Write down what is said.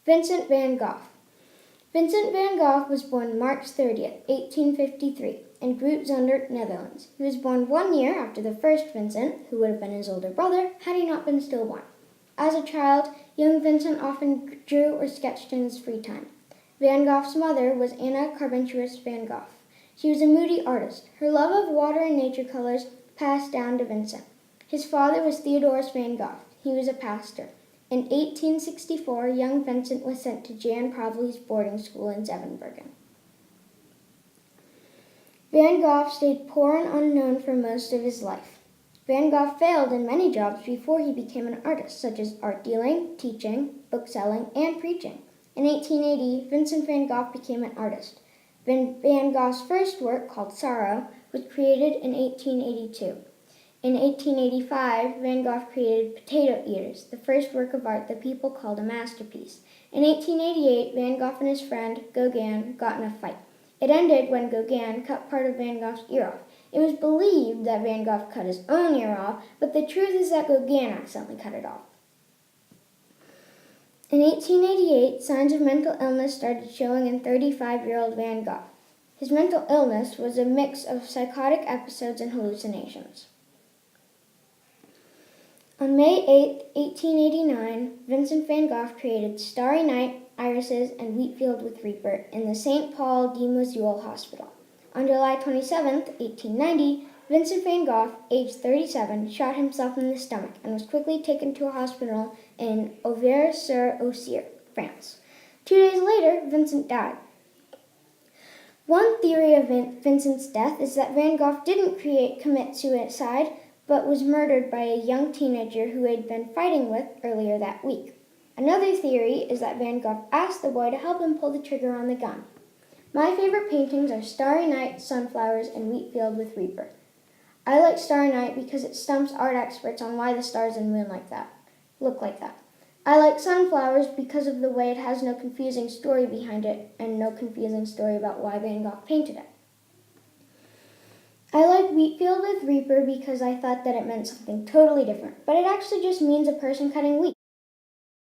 Vincent van Gogh. Vincent van Gogh was born March 30th, 1853, in Groot-Zundert, Netherlands. He was born 1 year after the first Vincent, who would have been his older brother, had he not been stillborn. As a child, young Vincent often drew or sketched in his free time. Van Gogh's mother was Anna Carbenturis van Gogh. She was a moody artist. Her love of water and nature colors passed down to Vincent. His father was Theodorus van Gogh. He was a pastor. In 1864, young Vincent was sent to Jan Provely's boarding school in Zevenbergen. Van Gogh stayed poor and unknown for most of his life. Van Gogh failed in many jobs before he became an artist, such as art dealing, teaching, bookselling, and preaching. In 1880, Vincent van Gogh became an artist. Van Gogh's first work, called Sorrow, was created in 1882. In 1885, Van Gogh created Potato Eaters, the first work of art that people called a masterpiece. In 1888, Van Gogh and his friend, Gauguin, got in a fight. It ended when Gauguin cut part of Van Gogh's ear off. It was believed that Van Gogh cut his own ear off, but the truth is that Gauguin accidentally cut it off. In 1888, signs of mental illness started showing in 35-year-old Van Gogh. His mental illness was a mix of psychotic episodes and hallucinations. On May 8, 1889, Vincent van Gogh created Starry Night, Irises, and Wheatfield with Reaper in the St. Paul de Mousseul Hospital. On July 27, 1890, Vincent van Gogh, aged 37, shot himself in the stomach and was quickly taken to a hospital in Auvers-sur-Oise, France. 2 days later, Vincent died. One theory of Vincent's death is that Van Gogh didn't commit suicide, but was murdered by a young teenager who he had been fighting with earlier that week. Another theory is that Van Gogh asked the boy to help him pull the trigger on the gun. My favorite paintings are Starry Night, Sunflowers, and Wheatfield with Reaper. I like Starry Night because it stumps art experts on why the stars and moon look like that. I like Sunflowers because of the way it has no confusing story behind it and no confusing story about why Van Gogh painted it. I like Wheatfield with Reaper because I thought that it meant something totally different, but it actually just means a person cutting wheat.